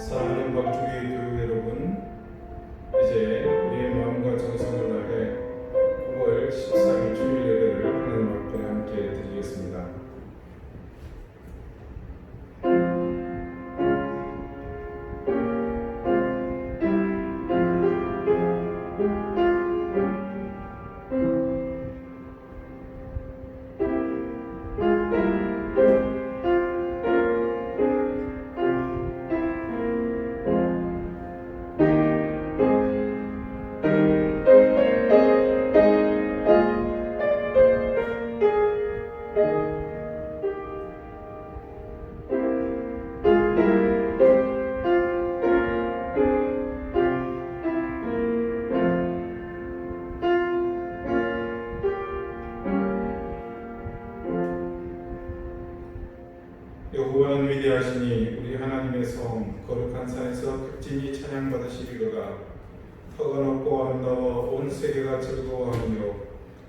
사랑하는 박주기 교회 여러분, 이제 우리의 마음과 정성을 다해 9월 14일 주일 예배를 하나님 앞에 함께 드리겠습니다. 여호와는 위대하시니 우리 하나님의 성 거룩한 산에서 극진히 찬양받으시리로다. 터가 높고 아름다워 온 세계가 즐거워하며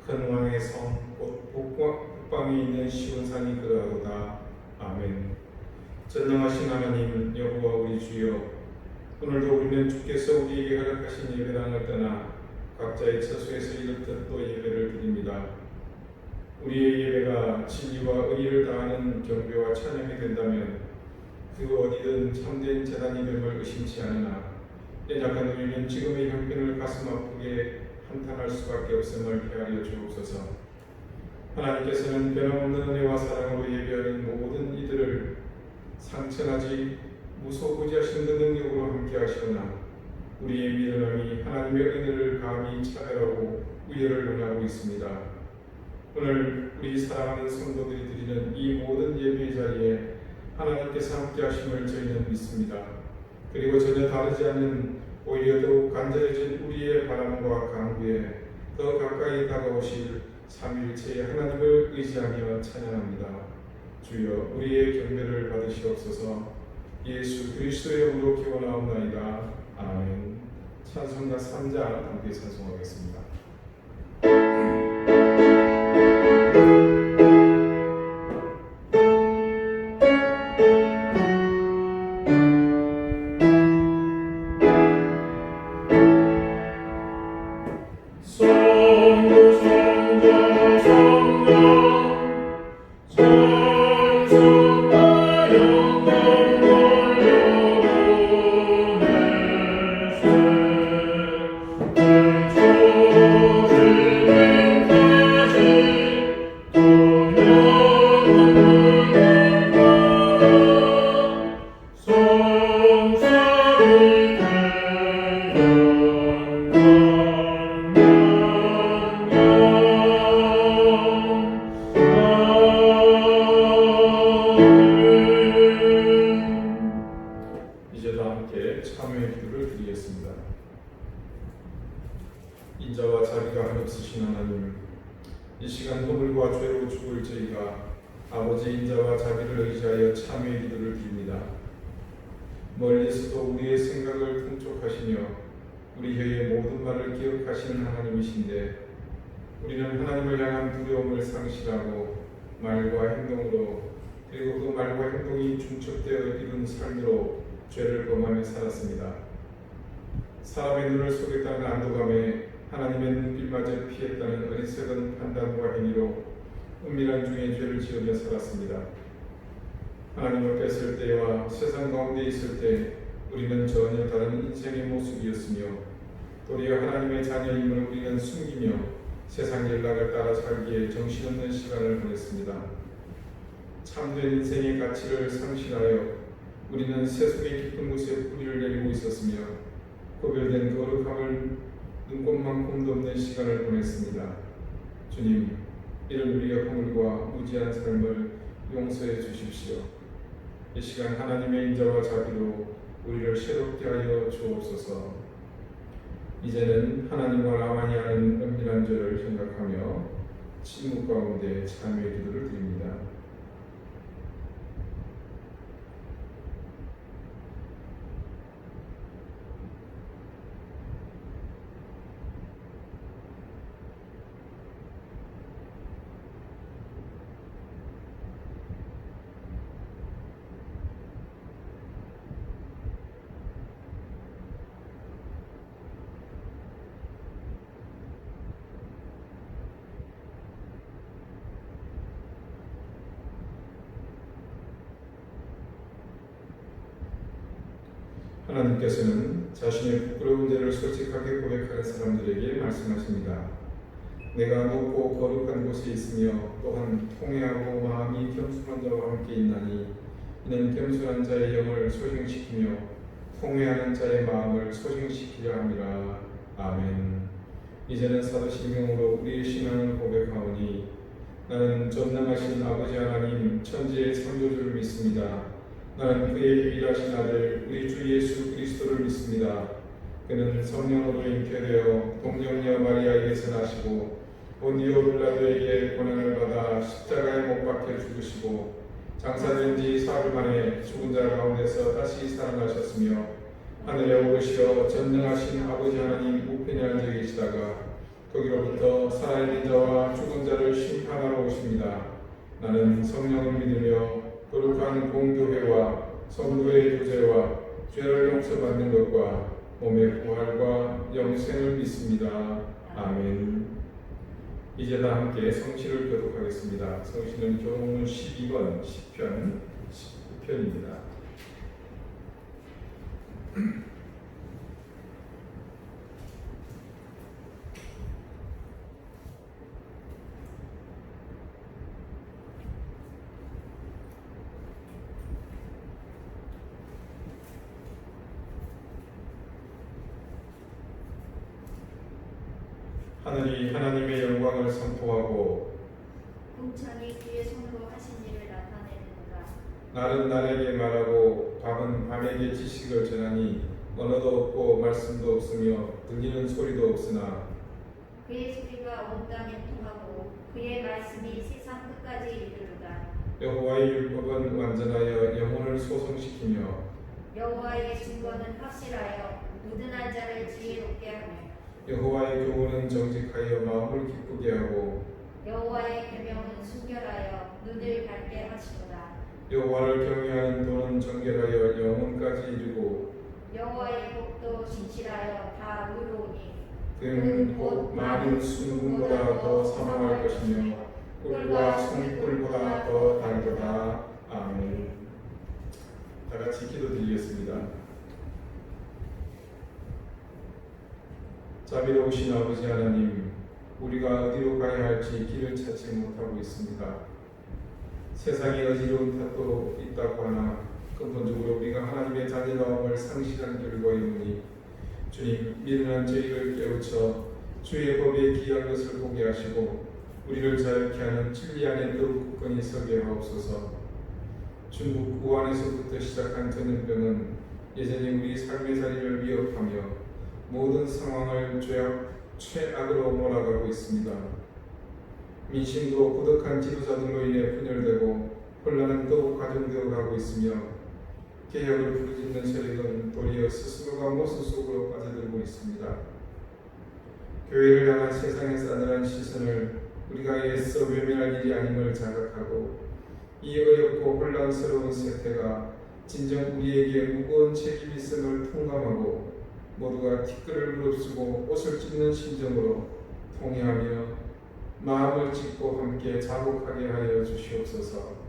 큰 왕의 성 곧 북방에 있는 시온산이 그러하도다. 아멘. 전능하신 하나님 여호와 우리 주여, 오늘도 우리는 주께서 우리에게 허락하신 예배당을 떠나 각자의 처소에서 이렇듯 또 예배를 드립니다. 우리의 예배가 진리와 의를 다하는 경배와 찬양이 된다면 그 어디든 참된 재단이 됨을 의심치 않으나 연약한 우리는 지금의 형편을 가슴 아프게 한탄할 수밖에 없음을 헤아려 주옵소서. 하나님께서는 변함없는 은혜와 사랑으로 예배하는 모든 이들을 상처나지 무소부지하신 그 능력으로 함께 하시오나 우리의 미련함이 하나님의 은혜를 감히 차별하고 우열을 논하고 있습니다. 오늘 우리 사랑하는 성도들이 드리는 이 모든 예배 자리에 하나님께서 함께 하심을 저희는 믿습니다. 그리고 전혀 다르지 않은 오히려 더욱 간절해진 우리의 바람과 간구에 더 가까이 다가오실 삼위일체의 하나님을 의지하며 찬양합니다. 주여 우리의 경배를 받으시옵소서. 예수 그리스도의 이름으로 기원하옵나이다. 아멘. 찬송가 3장 함께 찬송하겠습니다. 인자와 자비가 한없으신 하나님, 이 시간 허물과 죄로 죽을 저희가 아버지 인자와 자비를 의지하여 참회의 기도를 드립니다. 멀리서도 우리의 생각을 통촉하시며 우리 혀의 모든 말을 기억하시는 하나님이신데 우리는 하나님을 향한 두려움을 상실하고 말과 행동으로, 그리고 그 말과 행동이 중첩되어 이룬 삶으로 죄를 범하며 살았습니다. 사람의 눈을 속였다는 안도감에 하나님의 눈길마저 피했다는 어리석은 판단과 행위로 은밀한 중에 죄를 지으며 살았습니다. 하나님을 뺐을 때와 세상 가운데 있을 때 우리는 전혀 다른 인생의 모습이었으며 도리어 하나님의 자녀임을 우리는 숨기며 세상 연락을 따라 살기에 정신없는 시간을 보냈습니다. 참된 인생의 가치를 상실하여 우리는 세속의 깊은 곳에 뿌리를 내리고 있었으며 고별된 거룩함을 눈꽃만큼도 없는 시간을 보냈습니다. 주님, 이런 우리의 허물과 무지한 삶을 용서해 주십시오. 이 시간 하나님의 인자와 자비로 우리를 새롭게 하여 주옵소서. 이제는 하나님과 나만이 아는 은밀한 죄를 생각하며 침묵 가운데 참회의 기도를 드립니다. 하나님께서는 자신의 부끄러운 죄를 솔직하게 고백하는 사람들에게 말씀하십니다. 내가 높고 거룩한 곳에 있으며 또한 통회하고 마음이 겸손한 자와 함께 있나니 이는 겸손한 자의 영을 소생시키며 통회하는 자의 마음을 소생시키려 함이라. 아멘. 이제는 사도신경으로 우리의 신앙을 고백하오니 나는 전능하신 아버지 하나님 천지의 창조주를 믿습니다. 나는 그의 유일하신 아들 우리 주 예수 그리스도를 믿습니다. 그는 성령으로 잉태되어 동정녀 마리아에게서 나시고 본디오 빌라도에게 고난을 받아 십자가에 못 박혀 죽으시고 장사된 지 사흘 만에 죽은 자 가운데서 다시 살아나셨으며 하늘에 오르시어 전능하신 아버지 하나님 우편에 앉아 계시다가 거기로부터 살아있는 자와 죽은 자를 심판하러 오십니다. 나는 성령을 믿으며 거룩한 공교회와 성도의 교제와 죄를 용서받는 것과 몸의 부활과 영생을 믿습니다. 아멘. 이제 다 함께 성시를 교독하겠습니다. 성시는 교독문 12번 10편 19편입니다. 하늘이 하나님의 영광을 선포하고 궁창이 그의 손으로 하신 일을 나타내는가. 날은 날에게 말하고 밤은 밤에게 지식을 전하니 언어도 없고 말씀도 없으며 들리는 소리도 없으나 그의 소리가 온 땅에 통하고 그의 말씀이 세상 끝까지 이르르다. 여호와의 율법은 완전하여 영혼을 소성시키며 여호와의 증거는 확실하여 무든한 자를 지혜롭게 하며 여호와의 교훈은 정직하여 마음을 기쁘게 하고 여호와의 계명은 순결하여 눈을 밝게 하시도다. 여호와를 경외하는 도는 정결하여 영혼까지 이르고 여호와의 법도 진실하여 다 의로우니 그는 곧 많은 수능보다 더 사망할 것이며 꿀과 송꿀보다 더 달도다. 아멘. 다 같이 기도드리겠습니다. 자비로우신 아버지 하나님, 우리가 어디로 가야 할지 길을 찾지 못하고 있습니다. 세상에 어지러운 탓도 있다고 하나 근본적으로 우리가 하나님의 자녀다움을 상실한 결과이오니 주님, 미련한 저희를 깨우쳐 주의 법에 귀한 것을 보게 하시고 우리를 자유케 하는 진리 안에 더욱 굳건히 서게 하옵소서. 중국 우한에서부터 시작한 전염병은 여전히 우리 삶의 자리를 위협하며 모든 상황을 최악으로 몰아가고 있습니다. 민심도 고독한 지도자들로 인해 분열되고 혼란은 더욱 가중되어 가고 있으며 개혁을 부르짖는 세력은 도리어 스스로가 모순 속으로 빠져들고 있습니다. 교회를 향한 세상의 싸늘한 시선을 우리가 애써 외면할 일이 아님을 자각하고 이 어렵고 혼란스러운 세태가 진정 우리에게 무거운 책임 있음을 통감하고 모두가 티끌을 무릅쓰고 옷을 찢는 심정으로 통회하며 마음을 찢고 함께 자복하게 하여 주시옵소서.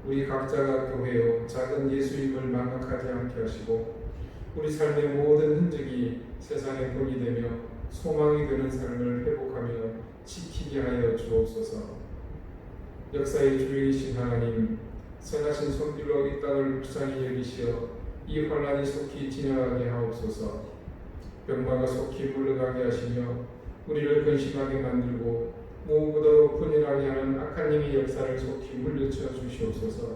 우리 각자가 교회요 작은 예수임을 망각하지 않게 하시고 우리 삶의 모든 흔적이 세상에 본이 되며 소망이 되는 삶을 회복하며 지키게 하여 주옵소서. 역사의 주인이신 하나님, 선하신 손길로 이 땅을 부산히 여기시어 이 환란이 속히 진영하게 하옵소서. 병마가 속히 물러가게 하시며 우리를 근심하게 만들고 무엇보다도 분열하게 하는 악한 힘의 역사를 속히 물리쳐 주시옵소서.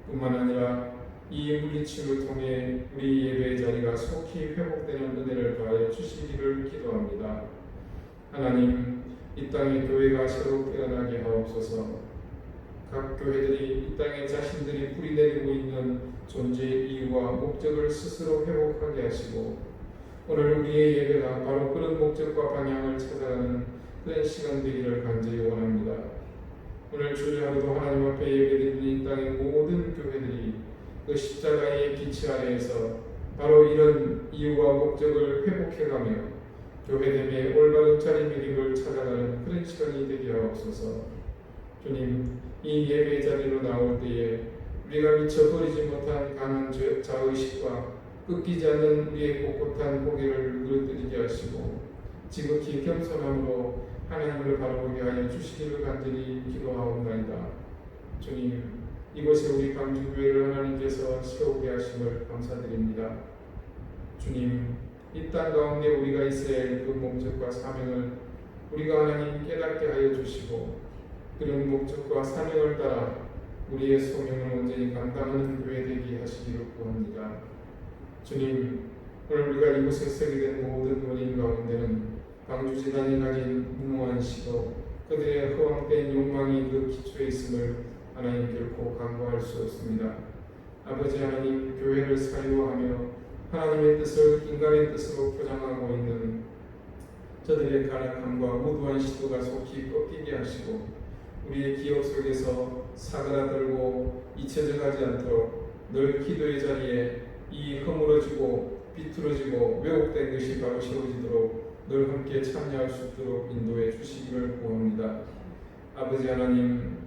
뿐만 아니라 이 물리침을 통해 우리 예배의 자리가 속히 회복되는 은혜를 더하여 주시기를 기도합니다. 하나님, 이 땅의 교회가 새로 깨어나게 하옵소서. 각 교회들이 이 땅에 자신들이 뿌리내리고 있는 존재의 이유와 목적을 스스로 회복하게 하시고 오늘 우리의 예배가 바로 그런 목적과 방향을 찾아가는 그런 시간 되기를 간절히 원합니다. 오늘 주일 하루도 하나님 앞에 예배드리는 이 땅의 모든 교회들이 그 십자가의 빛이 아래에서 바로 이런 이유와 목적을 회복해가며 교회됨의 올바른 자리매김을 찾아가는 그런 시간이 되게 하옵소서. 주님, 이 예배 자리로 나올 때에 우리가 미처 버리지 못한 강한 자의식과 끊기지 않는 우리의 꼿꼿한 고개를 누르뜨리게 하시고 지극히 겸손함으로 하나님을 바라보게 하여 주시기를 간절히 기도하옵나이다. 주님, 이곳에 우리 광주교회를 하나님께서 세우게 하심을 감사드립니다. 주님, 이 땅 가운데 우리가 있어야 할 그 목적과 사명을 우리가 하나님 깨닫게 하여 주시고 그런 목적과 사명을 따라 우리의 소명을 온전히 감당하는 교회 되게 하시기를 구합니다. 주님, 오늘 우리가 이곳에 서게 된 모든 원인 가운데는 광주재단이 가진 무모한 시도 그들의 허황된 욕망이 그 기초에 있음을 하나님 결코 간과할 수 없습니다. 아버지 하나님, 교회를 사유하며 하나님의 뜻을 인간의 뜻으로 포장하고 있는 저들의 가락함과 무도한 시도가 속히 꺾이게 하시고 우리의 기억 속에서 사그라들고 잊혀져 가지 않도록 늘 기도의 자리에 이 허물어지고 비틀어지고 왜곡된 것이 바로 세워지도록 늘 함께 참여할 수 있도록 인도해 주시기를 구합니다. 아버지 하나님,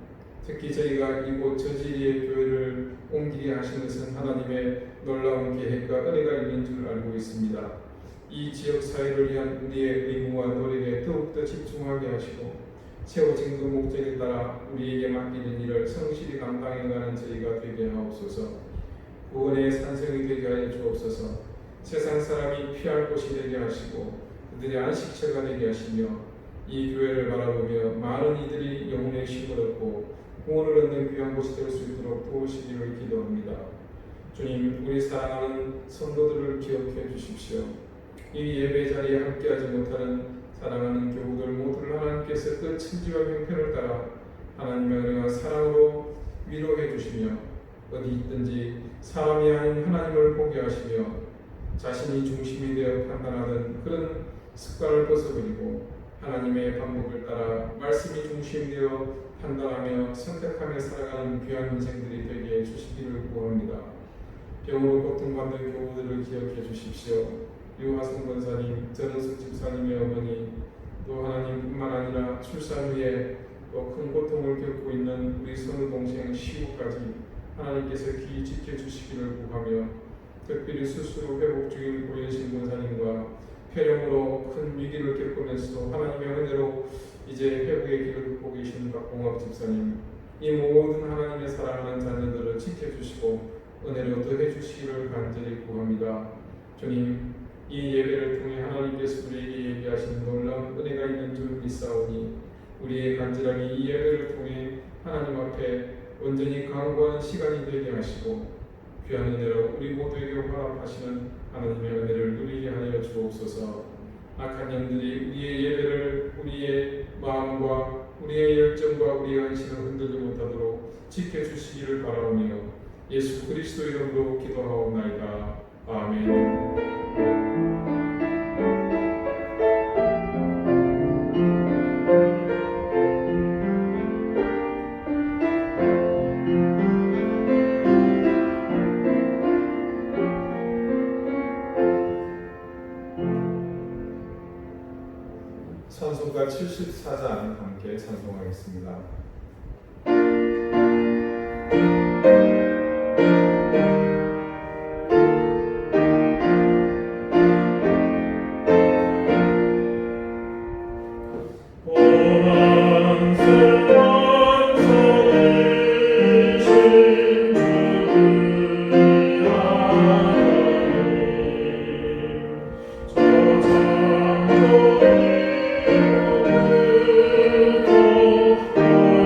특히 저희가 이곳 저지리의 교회를 옮기게 하신 것은 하나님의 놀라운 계획과 은혜가 있는 줄 알고 있습니다. 이 지역 사회를 위한 우리의 의무와 노력에 더욱더 집중하게 하시고 세워진 그 목적에 따라 우리에게 맡기는 일을 성실히 감당해가는 저희가 되게 하옵소서. 구원의 산성이 되게 하여 주옵소서. 세상 사람이 피할 곳이 되게 하시고 그들의 안식처가 되게 하시며 이 교회를 바라보며 많은 이들이 영혼의 쉼을 얻고 구원을 얻는 귀한 곳이 될 수 있도록 도우시기를 기도합니다. 주님, 우리 사랑하는 성도들을 기억해 주십시오. 이 예배 자리에 함께하지 못하는 사랑하는 교우들 모두를 하나님께서 그 친지와 형편을 따라 하나님의 은혜와 사랑으로 위로해 주시며 어디 있든지 사람이 아닌 하나님을 보게 하시며 자신이 중심이 되어 판단하던 그런 습관을 벗어버리고 하나님의 방법을 따라 말씀이 중심되어 판단하며 선택하며 살아가는 귀한 인생들이 되게 해주시기를 구합니다. 병으로 고통받는 교우들을 기억해 주십시오. 유화성 권사님, 전은숙 집사님의 어머니, 또 하나님뿐만 아니라 출산 후에 또 큰 고통을 겪고 있는 우리 선우 동생 시우까지 하나님께서 귀히 지켜주시기를 구하며 특별히 스스로 회복 중인 고현신 권사님과 폐렴으로 큰 위기를 겪으면서도 하나님의 은혜로 이제 회복의 길을 걷고 계신 박봉학 집사님, 이 모든 하나님의 사랑하는 자녀들을 지켜주시고 은혜를 더해 주시기를 간절히 구합니다. 주님, 이 예배를 통해 하나님께서 우리에게 예비하신 놀라운 은혜가 있는 줄 믿사오니 우리의 간절함이 이 예배를 통해 하나님 앞에 온전히 강구한 시간이 되게 하시고 귀한 은혜로 우리 모두에게 허락하시는 하나님의 은혜를 누리게 하여 주옵소서. 악한 영들이 우리의 예배를 우리의 마음과 우리의 열정과 우리의 헌신을 흔들지 못하도록 지켜주시기를 바라오며 예수 그리스도 이름으로 기도하옵나이다. 아멘. 찬송가 74장 함께 찬송하겠습니다. Oh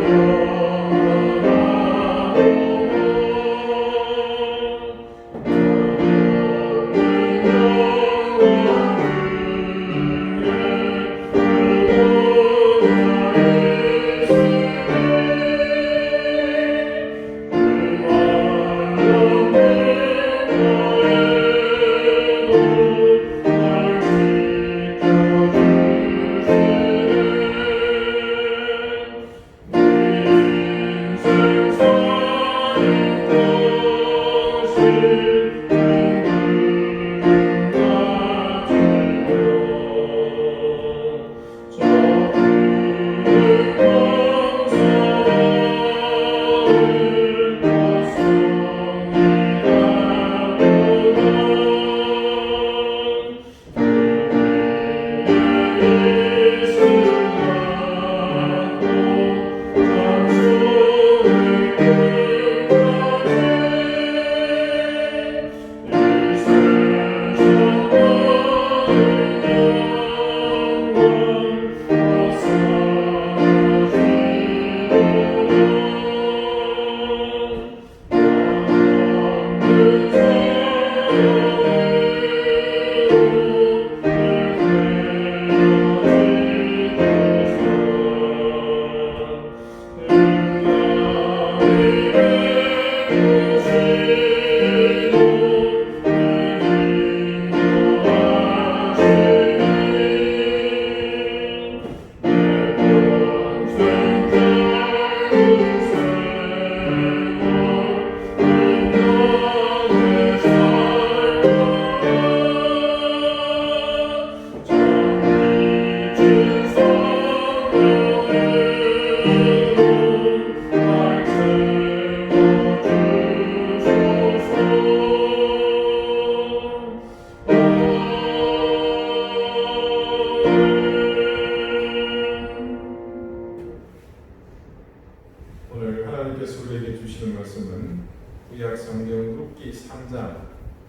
오늘 하나님께서 우리에게 주시는 말씀은 구약 성경 룻기 3장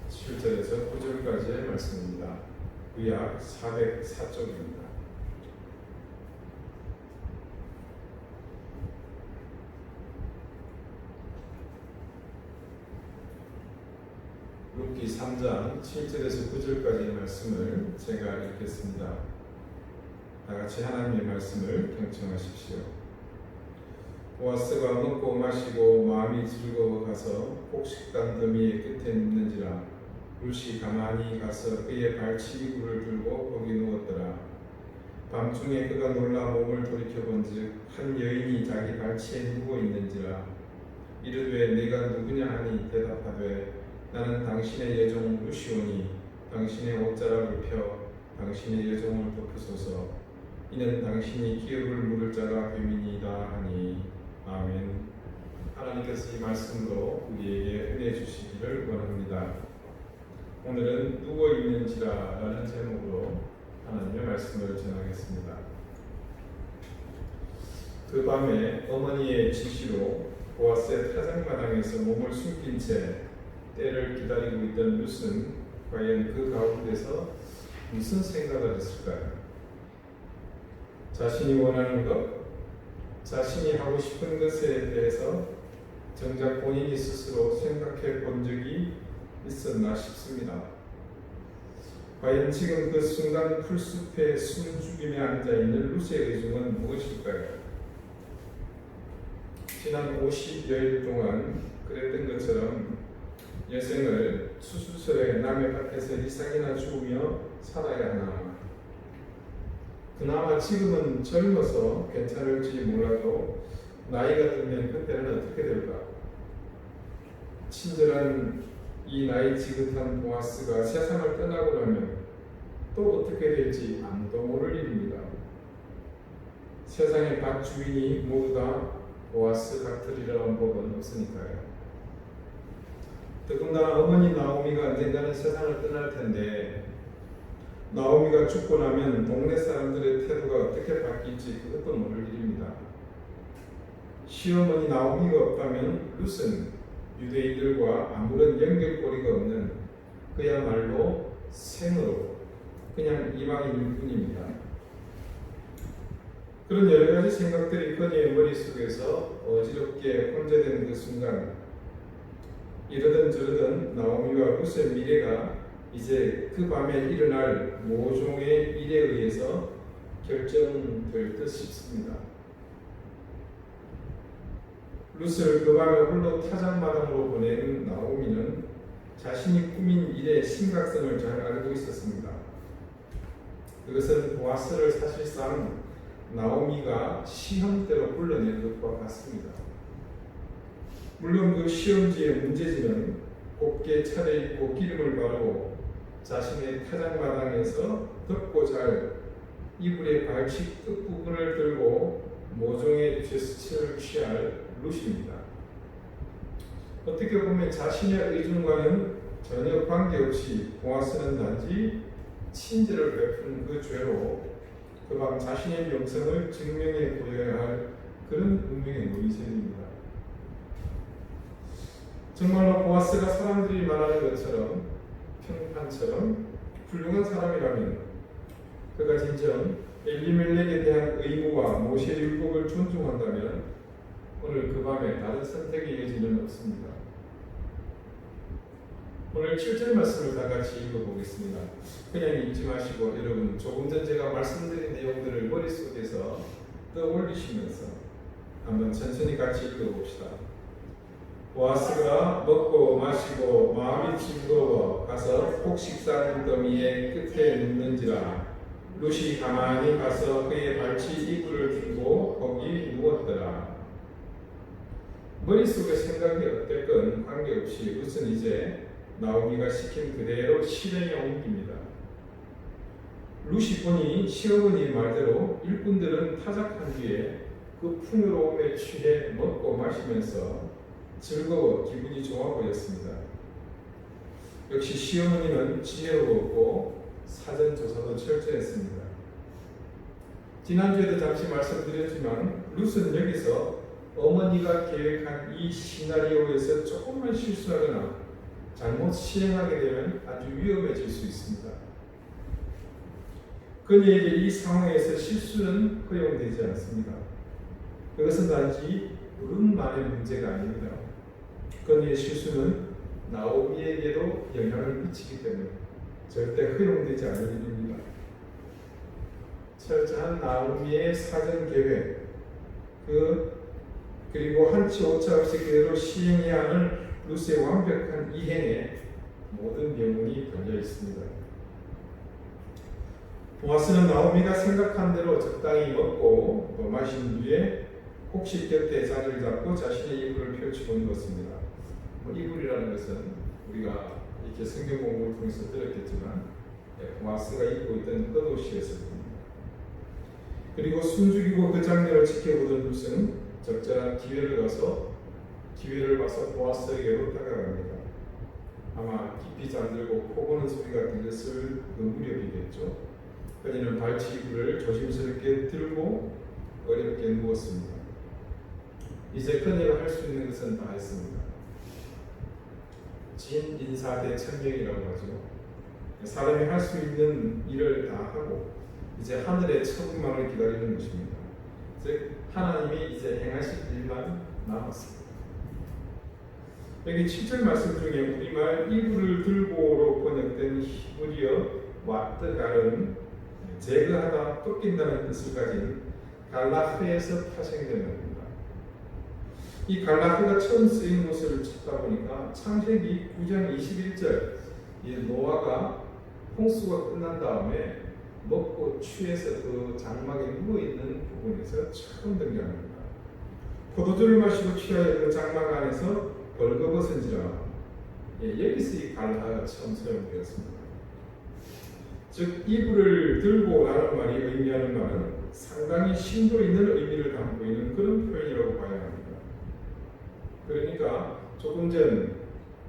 7절에서 9절까지의 말씀입니다. 구약 404쪽입니다. 룻기 3장 7절에서 9절까지의 말씀을 제가 읽겠습니다. 다같이 하나님의 말씀을 경청하십시오. 보아스가 먹고 마시고 마음이 즐거워가서 곡식단 더미의 끝에 눕는지라. 룻이 가만히 가서 그의 발치기구를 들고 거기 누웠더라. 밤중에 그가 놀라 몸을 돌이켜본즉 한 여인이 자기 발치에 누워 있는지라. 이르되 네가 누구냐 하니 대답하되 나는 당신의 여종 룻이오니 당신의 옷자락을 펴 당신의 여종을 덮으소서. 이는 당신이 기업을 물을 자가 됨이니이다 하니. 아멘. 하나님께서 이 말씀으로 우리에게 은혜 주시기를 원합니다. 오늘은 누워있는지라 라는 제목으로 하나님의 말씀을 전하겠습니다. 그 밤에 어머니의 지시로 보아스의 타작마당에서 몸을 숨긴 채 때를 기다리고 있던 룻은 과연 그 가운데서 무슨 생각을 했을까요? 자신이 원하는 것, 자신이 하고 싶은 것에 대해서 정작 본인이 스스로 생각해 본 적이 있었나 싶습니다. 과연 지금 그 순간 풀숲에 숨죽이며 앉아있는 룻의 의중은 무엇일까요? 지난 50여일 동안 그랬던 것처럼 여생을 추수철에 남의 밭에서 이삭이나 주우며 살아야 하나. 그나마 지금은 젊어서 괜찮을지 몰라도 나이가 들면 그때는 어떻게 될까? 친절한 이 나이 지긋한 보아스가 세상을 떠나고 나면 또 어떻게 될지 아무도 모를 일입니다. 세상의 밭 주인이 모두 다 보아스 같으리라는 법은 없으니까요. 더군다나 어머니 나오미가 언젠가는 세상을 떠날 텐데 나오미가 죽고 나면 동네 사람들의 태도가 어떻게 바뀔지 그것도 모를 일입니다. 시어머니 나오미가 없다면 룻은 유대인들과 아무런 연결고리가 없는 그야말로 생으로 그냥 이방인일 뿐입니다. 그런 여러 가지 생각들이 그녀의 머릿속에서 어지럽게 혼재된 그 순간 이러던 저러던 나오미와 룻의 미래가 이제 그 밤에 일어날 모종의 일에 의해서 결정될 듯 싶습니다. 룻을 그 밤에 홀로 타작마당으로 보낸 나오미는 자신이 꾸민 일의 심각성을 잘 알고 있었습니다. 그것은 보아스를 사실상 나오미가 시험대로 불러낸 것과 같습니다. 물론 그 시험지의 문제지는 곱게 차려입고 기름을 바르고 자신의 타작마당에서 덥고 잘 이불의 발치 끝부분을 들고 모종의 제스처를 취할 룻입니다. 어떻게 보면 자신의 의중과는 전혀 관계없이 보아스는 단지 친절을 베푼 그 죄로 그 밤 자신의 명성을 증명해 보여야 할 그런 운명의 노이셈입니다. 정말로 보아스가 사람들이 말하는 것처럼 평판처럼 훌륭한 사람이라면 그가 진정 엘리멜렉에 대한 의무와 모세 율법을 존중한다면 오늘 그 밤에 다른 선택의 여지는 없습니다. 오늘 7절 말씀을 다 같이 읽어보겠습니다. 그냥 읽지 마시고 여러분 조금 전 제가 말씀드린 내용들을 머릿속에서 떠올리시면서 한번 천천히 같이 읽어봅시다. 보아스가 먹고 마시고 마음이 즐거워 가서 곡식산 더미의 끝에 눕는지라. 룻이 가만히 가서 그의 발치 이불을 들고 거기 누웠더라. 머릿속에 생각이 어땠건 관계없이 룻은 이제 나오미가 시킨 그대로 실행에 옮깁니다. 룻이 보니 시어머니 말대로 일꾼들은 타작한 뒤에 그 풍요로움에 취해 먹고 마시면서 즐거워 기분이 좋아 보였습니다. 역시 시어머니는 지혜로웠고 사전 조사도 철저했습니다. 지난주에도 잠시 말씀드렸지만 룻은 여기서 어머니가 계획한 이 시나리오에서 조금만 실수하거나 잘못 시행하게 되면 아주 위험해질 수 있습니다. 그녀에게 이 상황에서 실수는 허용되지 않습니다. 그것은 단지 룻만의 문제가 아닙니다. 그녀의 실수는 나오미에게도 영향을 미치기 때문에 절대 허용되지 않을 일입니다. 철저한 나오미의 사전 계획, 그리고 한치 오차 없이 그대로 시행해야 하는 룻의 완벽한 이행에 모든 명분이 걸려 있습니다. 보아스는 나오미가 생각한 대로 적당히 먹고 또 마신 뒤에 곡식 곁에 자리를 잡고 자신의 이불을 펼치고 누웠습니다. 이불이라는 것은 우리가 이렇게 성경 공부를 통해서 들었겠지만 보아스가 입고 있던 겉옷이었을 겁니다. 그리고 숨죽이고 그 장면을 지켜보던 룻은 적절한 기회를 봐서 보아스에게로 다가갑니다. 아마 깊이 잠들고 코 고는 소리가 들렸을 그 무렵이겠죠. 그녀는 발치 이불을 조심스럽게 들고 어렵게 누웠습니다. 이제 그녀가 할 수 있는 것은 다 했습니다. 진인사대천명이라고 하죠. 사람이 할 수 있는 일을 다 하고 이제 하늘의 처분만을 기다리는 것입니다. 즉 하나님이 이제 행하실 일만 남았습니다. 여기 7절 말씀 중에 우리말 이불을 들고로 번역된 히브리어 와뜨갈은 제거하다, 쫓긴다는 뜻을 가진 갈라흐에서 파생된 겁니다. 이 갈라흐가 처음 쓰인 곳을 찾다 보니까 창세기 9장 21절 이 노아가 홍수가 끝난 다음에 먹고 취해서 그 장막에 누워있는 부분에서 처음 등장합니다. 포도주를 마시고 취하여 그 장막 안에서 벌거벗은지라. 여기서 이 갈라가 처음 사용되었습니다. 즉 이불을 들고라는 말이 의미하는 말은 상당히 심도 있는 의미를 담고 있는 그런 표현이라고 봐야 합니다. 그러니까 조금 전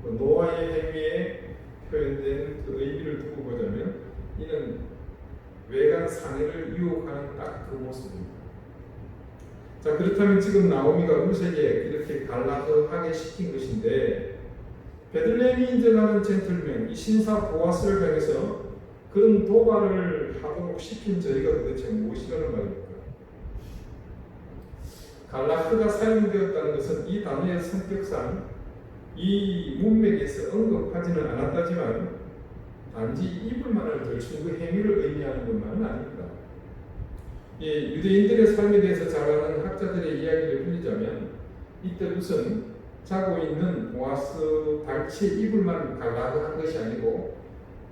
노아의 행위에 표현된 그 의미를 두고 보자면 이는 외관 상해를 유혹하는 딱 그 모습입니다. 자, 그렇다면 지금 나오미가 룻에게 이렇게 갈라하게 시킨 것인데 베들레헴이 인정하는 젠틀맨 이 신사 보아스를 향해서 그런 도발을 하도록 시킨 저희가 도대체 무엇이라는 말입니까? 갈라흐가 사용되었다는 것은 이 단어의 성격상 이 문맥에서 언급하지는 않았다지만 단지 이불만을 들춘 그 행위를 의미하는 것만은 아닙니다. 유대인들의 삶에 대해서 잘 아는 학자들의 이야기를 빌리자면 이때 룻은 자고 있는 보아스 발치의 이불만 갈라한 것이 아니고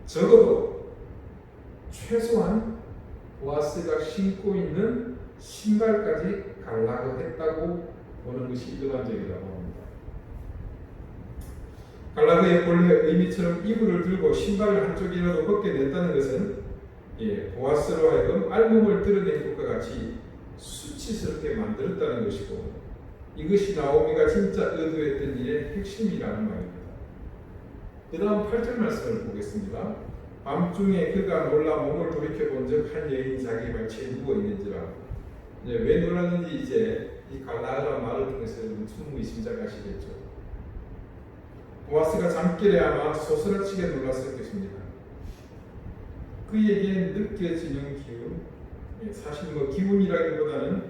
적어도 최소한 보아스가 신고 있는 신발까지 갈라했다고 보는 것이 일반적이라고 합니다. 갈라그의 본래 의미처럼 이불을 들고 신발을 한쪽이라도 벗게 냈다는 것은 보아스로 하여금 알몸을 드러낸 것과 같이 수치스럽게 만들었다는 것이고 이것이 나오미가 진짜 의도했던 일의 핵심이라는 말입니다. 그 다음 8절 말씀을 보겠습니다. 밤중에 그가 놀라 몸을 돌이켜본 적 한 여인이 자기 발치에 누워있는지라. 왜 놀랐는지 이제 이 갈라흐란 말을 통해서 충분히 짐작하시겠죠. 보아스가 잠결에 아마 소스라치게 놀랐을 것입니다. 그에게 느껴지는 기운, 사실 기운이라기보다는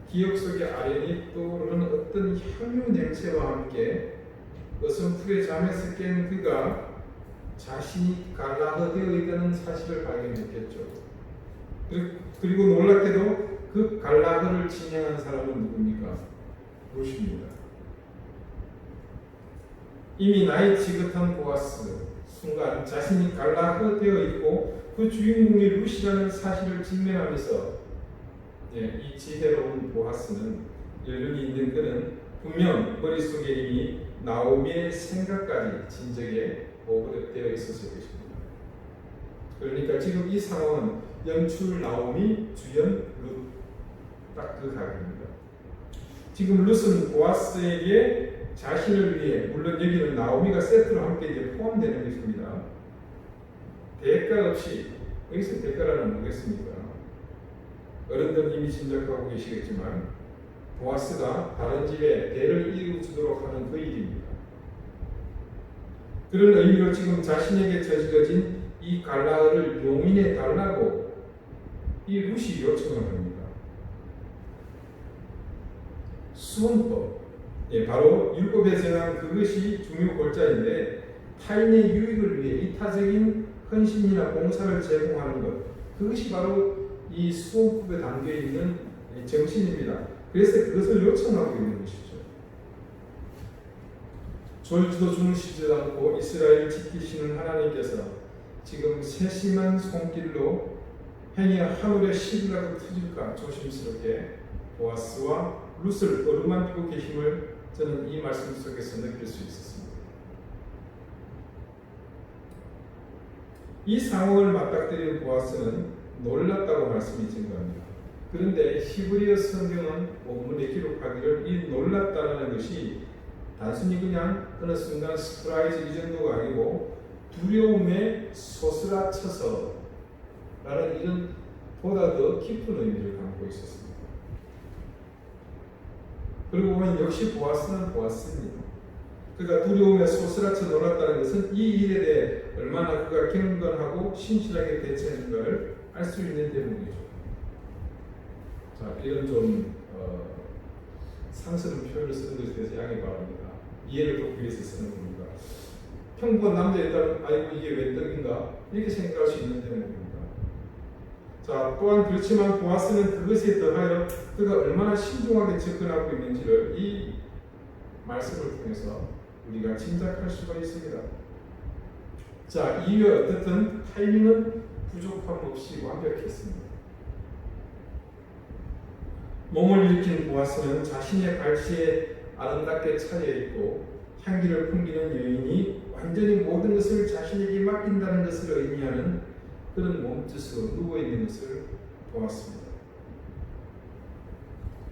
기억 속에 아련히 떠오르는 어떤 향유 냄새와 함께 어슴푸레 잠에서 깬 그가 자신이 갈라흐되어 있다는 사실을 발견했겠죠. 그리고 놀랍게도 그 갈라흐를 진행한 사람은 누굽니까? 룻입니다. 이미 나이 지긋한 보아스 순간 자신이 갈라흐되어 있고 그 주인공이 룻이라는 사실을 직면하면서 이 지혜로운 보아스는 연륜이 있는 그는 분명 머릿속에 이미 나오미의 생각까지 진작에 오버되어 있었을 것입니다. 그러니까 지금 이 상황은 연출 나오미, 주연 룻, 딱 그 각입니다. 지금 룻은 보아스에게 자신을 위해, 물론 여기는 나오미가 세트로 함께 이제 포함되는 것입니다. 대가 없이, 여기서 대가라는 뭐겠습니까? 어른들 이미 짐작하고 계시겠지만 보아스가 다른 집에 대를 이루어주도록 하는 그 일입니다. 그런 의미로 지금 자신에게 저질러진 이 갈라흐를 용인해 달라고 이 룻이 요청을 합니다. 수원법, 바로 율법에 정한 그것이 중요 골자인데 타인의 유익을 위해 이타적인 헌신이나 봉사를 제공하는 것, 그것이 바로 이 수원법에 담겨 있는 정신입니다. 그래서 그것을 요청하고 있는 것이죠. 졸지도 주무시지 않고 이스라엘을 지키시는 하나님께서 지금 세심한 손길로 행여 하늘의 실이라도 터질까 조심스럽게 보아스와 룻을 어루만지고 계심을 저는 이 말씀 속에서 느낄 수 있었습니다. 이 상황을 맞닥뜨린 보아스는 놀랐다고 말씀이 증거합니다. 그런데 히브리어 성경은 본문에 기록하기를 이 놀랐다는 것이 단순히 그냥 어느 순간 스프라이즈 이 정도가 아니고 두려움에 소스라쳐서 라는 이런 보다 더 깊은 의미를 담고 있었습니다. 그리고 보면 역시 보아스는 보아스입니다. 그가 두려움에 소스라쳐 놀랐다는 것은 이 일에 대해 얼마나 그가 경건하고 신실하게 대처했는가를 알 수 있는 대목이죠. 자, 이런 좀 상스러운 표현을 쓰는 것에 대해서 양해 바랍니다. 이해를 돕기 위해서 쓰는 겁니다. 평범한 남자였다면 아이고 이게 왜 떡인가 이렇게 생각할 수 있는 대목입니다. 자, 또한 그렇지만 보아스는 그것에 더하여 그가 얼마나 신중하게 접근하고 있는지를 이 말씀을 통해서 우리가 짐작할 수가 있습니다. 자, 이외 어떻든 타이밍은 부족함 없이 완벽했습니다. 몸을 일으킨 보아스는 자신의 발치에 아름답게 차려있고 향기를 풍기는 여인이 완전히 모든 것을 자신에게 맡긴다는 것을 의미하는 그런 몸짓으로 누워있는 것을 보았습니다.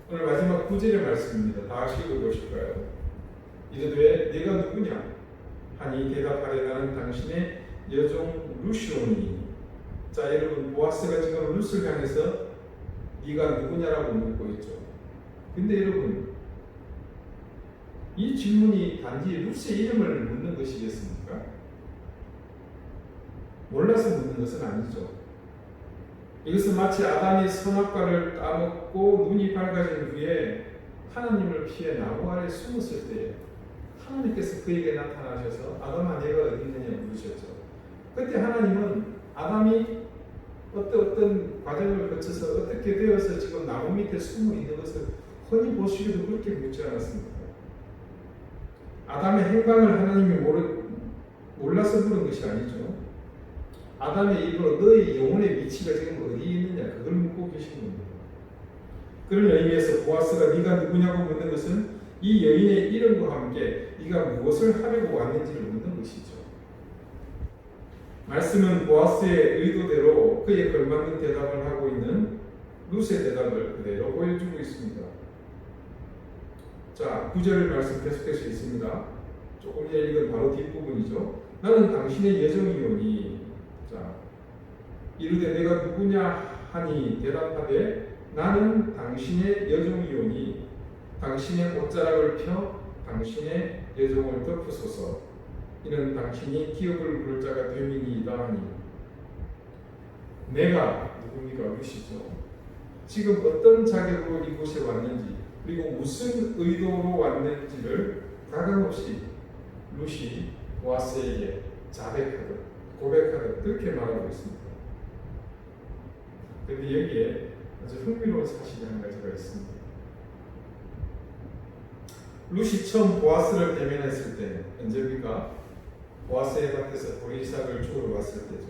오늘 마지막 9절의 말씀입니다. 다시 읽어보실까요? 이르되 내가 누구냐? 하니 대답하되 나는 당신의 여종 룻이오니. 자, 여러분 보아스가 지금 룻을 향해서 네가 누구냐라고 묻고 있죠. 근데 여러분 이 질문이 단지 룻의 이름을 묻는 것이겠습니까? 몰라서 묻는 것은 아니죠. 이것은 마치 아담이 선악과를 따먹고 눈이 밝아진 후에 하나님을 피해 나무 아래 숨었을 때 하나님께서 그에게 나타나셔서 아담아 내가 어디 있느냐 물으셨죠. 그때 하나님은 아담이 어떤 과정을 거쳐서 어떻게 되어서 지금 나무 밑에 숨어 있는 것을 흔히 보시기도 그렇게 묻지 않았습니까? 아담의 행방을 하나님이 몰라서 물은 것이 아니죠. 아담의 입으로 너의 영혼의 위치가 지금 어디 있느냐 그걸 묻고 계신 겁니다. 그런 의미에서 보아스가 네가 누구냐고 묻는 것은 이 여인의 이름과 함께 네가 무엇을 하려고 왔는지를 묻는 것이죠. 말씀은 보아스의 의도대로 그에 걸맞는 대답을 하고 있는 룻의 대답을 그대로 보여주고 있습니다. 자, 9절 말씀 계속해서 있습니다. 조금 전에 읽은 바로 뒷부분이죠. 나는 당신의 여종이오니. 자, 이르되 내가 누구냐 하니 대답하되 나는 당신의 여종이오니 당신의 옷자락을 펴 당신의 여종을 덮으소서. 이는 당신이 기업을 부를 자가 됨이니이다 하니. 내가 누굽니까? 룻이죠. 지금 어떤 자격으로 이곳에 왔는지 그리고 무슨 의도로 왔는지를 가감없이 룻이 보아스에게 자백하듯 고백하듯 그렇게 말하고 있습니다. 그런데 여기에 아주 흥미로운 사실이 한 가지가 있습니다. 룻이 처음 보아스를 대면했을 때 언제입니까? 보아스의 밭에서 보리삭을 주우러 왔을 때죠.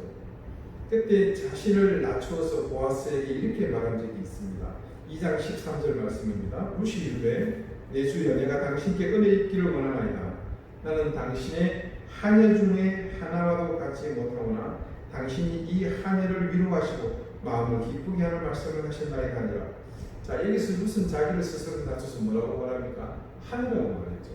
그때 자신을 낮추어서 보아스에게 이렇게 말한 적이 있습니다. 2장 13절 말씀입니다. 룻이 이르되 내 주여 내가 당신께 은혜 있기를 원하나이다. 나는 당신의 하녀 중에 하나와도 같이 못하오나 당신이 이 하녀를 위로하시고 마음을 기쁘게 하는 말씀을 하신다이가 아니라. 자, 여기서 룻은 자기를 스스로 낮춰서 뭐라고 말합니까? 하느라고 말했죠.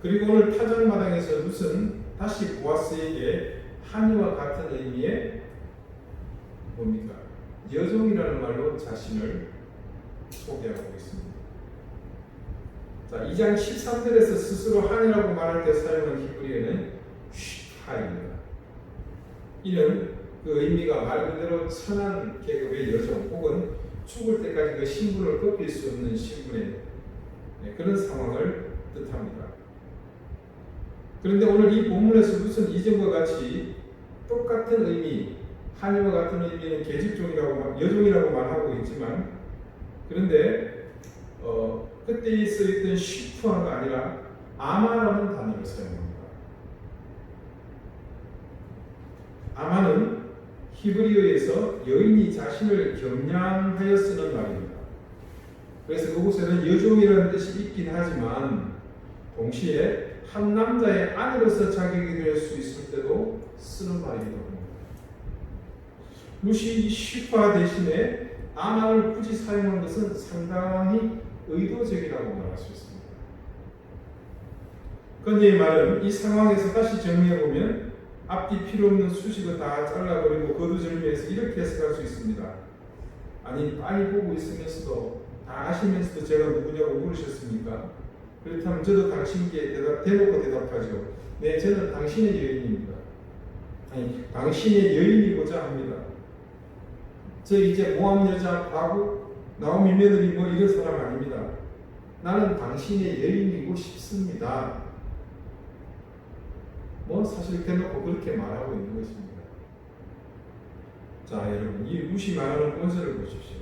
그리고 오늘 타작마당에서 룻은 다시 보아스에게 하느와 같은 의미의 뭡니까? 여종이라는 말로 자신을 소개하고 있습니다. 자, 2장 13절에서 스스로 하느라고 말할 때 사용한 히브리어는 슈파입니다. 이는 그 의미가 말 그대로 천한 계급의 여종 혹은 죽을 때까지 그 신분을 꺾일 수 없는 신분의 그런 상황을 뜻합니다. 그런데 오늘 이 본문에서 무슨 이전과 같이 똑같은 의미, 하녀와 같은 의미는 계집종이라고 여종이라고 말하고 있지만, 그런데 그때 쓰였던 슈프아가 아니라 아마라는 단어를 사용합니다. 아마는 히브리어에서 여인이 자신을 경량하여 쓰는 말입니다. 그래서 그곳에는 여종이라는 뜻이 있긴 하지만 동시에 한 남자의 아내로서 자격이 될 수 있을 때도 쓰는 말이기도 합니다. 룻이 슈파 대신에 아마를 굳이 사용한 것은 상당히 의도적이라고 말할 수 있습니다. 그런데 이 말은 이 상황에서 다시 정리해보면 앞뒤 필요 없는 수식을 다 잘라버리고 거두절미해서 이렇게 해석할 수 있습니다. 아니, 빨리 보고 있으면서도 다 아시면서도 제가 누구냐고 물으셨습니까? 그렇다면 저도 당신께 대놓고 대답하죠. 네, 저는 당신의 여인입니다. 아니, 당신의 여인이고자 합니다. 저 이제 모함 여자 바구 나오미 며느리 뭐 이런 사람 아닙니다. 나는 당신의 여인이고 싶습니다. 뭐 사실 대놓고 그렇게 말하고 있는 것입니다. 자, 여러분, 이 룻이 말하는 본질을 보십시오.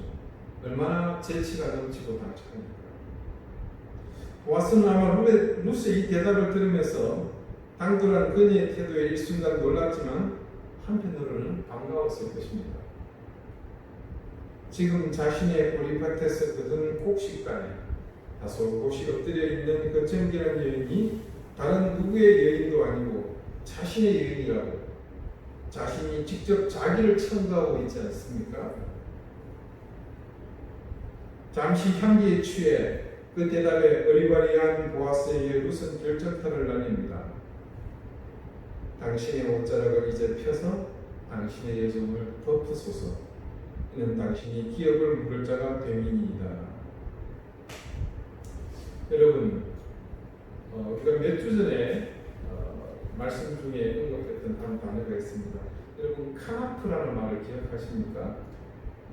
얼마나 재치가 넘치고 당착합니까? 보아스는 아마 룻의 이 대답을 들으면서 당돌한 그녀의 태도에 일순간 놀랐지만 한편으로는 반가웠을 것입니다. 지금 자신의 보리밭에서 거둔 곡식간에 다소 곳이 엎드려 있는 그 정결한 여인이 다른 누구의 여인도 아니고 자신의 여인이라고 자신이 직접 자기를 첨가하고 있지 않습니까? 잠시 향기에 취해 그 대답에 어리바리한 보아스에게 룻은 결정타를 날립니다. 당신의 옷자락을 이제 펴서 당신의 여종을 덮으소서. 이는 당신이 기업을 물을 자가 됨이니이다. 여러분, 우리가 몇 주 전에 말씀 중에 언급했던 한 단어가 있습니다. 여러분, 카나프라는 말을 기억하십니까?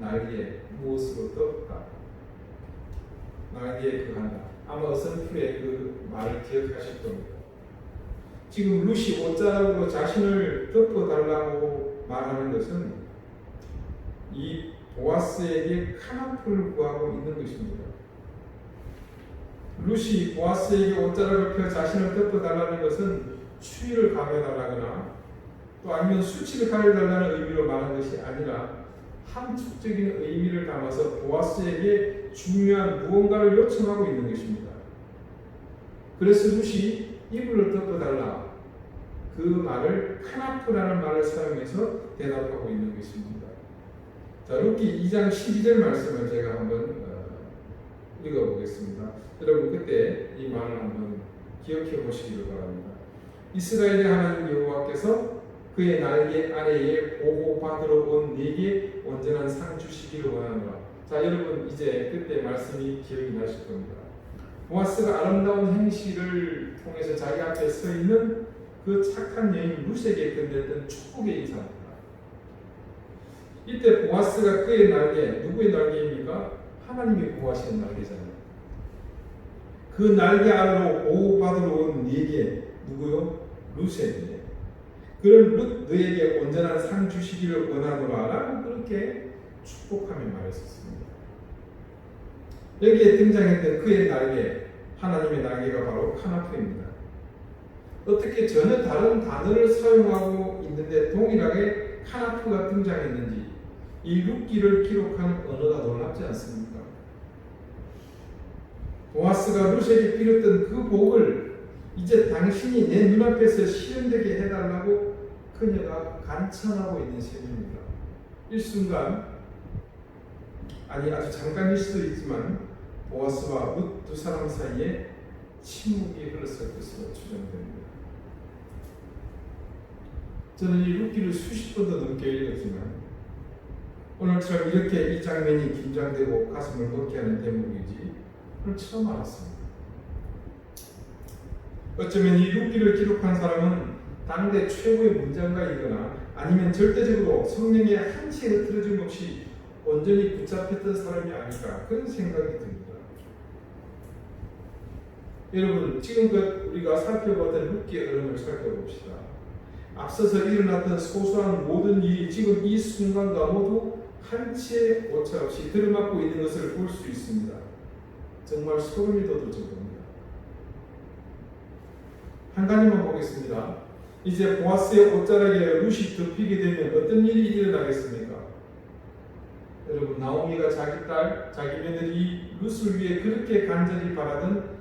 날개, 무엇으로 덮다. 날개에 그한다. 아마 어선풀의 그 말을 기억하실 겁니다. 지금 룻이 옷자락으로 자신을 덮어달라고 말하는 것은 이 보아스에게 카나프를 구하고 있는 것입니다. 룻이 보아스에게 옷자락을 펴 자신을 덮어달라는 것은 추위를 가려달라거나 또 아니면 수치를 가려달라는 의미로 말하는 것이 아니라 함축적인 의미를 담아서 보아스에게 중요한 무언가를 요청하고 있는 것입니다. 그래서 룻이 이불을 덮어달라 그 말을 카나프라는 말을 사용해서 대답하고 있는 것입니다. 자, 룻기 2장 12절 말씀을 제가 한번 읽어보겠습니다. 여러분 그때 이 말을 한번 기억해 보시기를 바랍니다. 이스라엘의 하나님 여호와께서 그의 날개 아래에 보호받으러 온 네게 온전한 상 주시기를 원하노라. 자, 여러분 이제 그때 말씀이 기억이 나실 겁니다. 보아스가 아름다운 행실을 통해서 자기 앞에 서 있는 그 착한 여인 룻에게 건넸던 축복의 인사입니다. 이때 보아스가 그의 날개, 누구의 날개입니까? 하나님이 보호하시는 날개잖아요. 그 날개 아래로 보호받으러 온 네 누구에게? 누구요? 룻에게. 그런 룻 너에게 온전한 상 주시기를 원하노라 라고 그렇게 축복하며 말했었습니다. 여기에 등장했던 그의 날개, 하나님의 날개가 바로 카나프입니다. 어떻게 전혀 다른 단어를 사용하고 있는데 동일하게 카나프가 등장했는지 이 룻기를 기록한 언어가 놀랍지 않습니까? 보아스가 룻에게 빌었던 그 복을 이제 당신이 내 눈앞에서 실현되게 해달라고 그녀가 간청하고 있는 셈입니다. 일순간, 아니 아주 잠깐일 수도 있지만 보아스와 룻 두 사람 사이에 침묵이 흘렀을 것으로 추정됩니다. 저는 이 룻기를 수십 번도 넘게 읽었지만 오늘처럼 이렇게 이 장면이 긴장되고 가슴을 먹게 하는 대목이지 오늘 처음 알았습니다. 어쩌면 이 룻기를 기록한 사람은 당대 최고의 문장가이거나 아니면 절대적으로 성령의 한치에 흐트러짐 없이 온전히 붙잡혔던 사람이 아닐까 그런 생각이 듭니다. 여러분, 지금껏 우리가 살펴봤던 룻기의 흐름을 살펴봅시다. 앞서서 일어났던 소소한 모든 일이 지금 이 순간과 모두 한치의 오차 없이 들어맞고 있는 것을 볼 수 있습니다. 정말 소름이 돋을 정도입니다. 한 가지만 보겠습니다. 이제 보아스의 옷자락에 룻이 덮이게 되면 어떤 일이 일어나겠습니까? 여러분, 나오미가 자기 딸, 자기 며느리 룻을 위해 그렇게 간절히 바라던